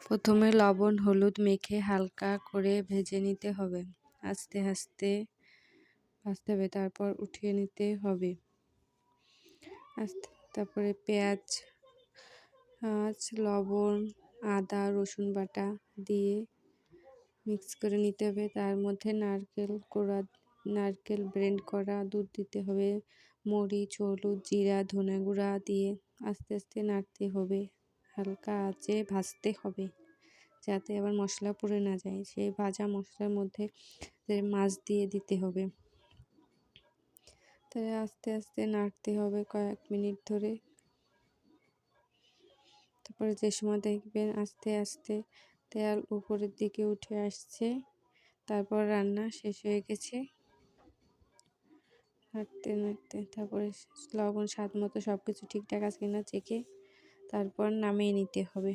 প্রথমে লবণ হলুদ মেখে হালকা করে ভেজে নিতে হবে, আস্তে আস্তে ভাজতে হবে, তারপর উঠিয়ে নিতে হবে। তারপরে পেঁয়াজ, লবণ, আদা রসুন বাটা দিয়ে মিক্স করে নিতে হবে। তার মধ্যে নারকেল ব্লেন্ড করা দুধ দিতে হবে, মরিচ হলুদ জিরা ধনে গুঁড়া দিয়ে আস্তে আস্তে নাড়তে হবে, হালকা আঁচে ভাজতে হবে যাতে আবার মশলা পুড়ে না যায়। সেই ভাজা মশলার মধ্যে মাছ দিয়ে দিতে হবে, তাই আস্তে আস্তে নাড়তে হবে কয়েক মিনিট ধরে। তারপরে যে সময় দেখবেন আস্তে আস্তে তেল উপরের দিকে উঠে আসছে, তারপর রান্না শেষ হয়ে গেছে। নাড়তে নাড়তে তারপরে লবণ স্বাদ মতো সব কিছু ঠিকঠাক আছে কিনা চেখে তারপর নামিয়ে নিতে হবে।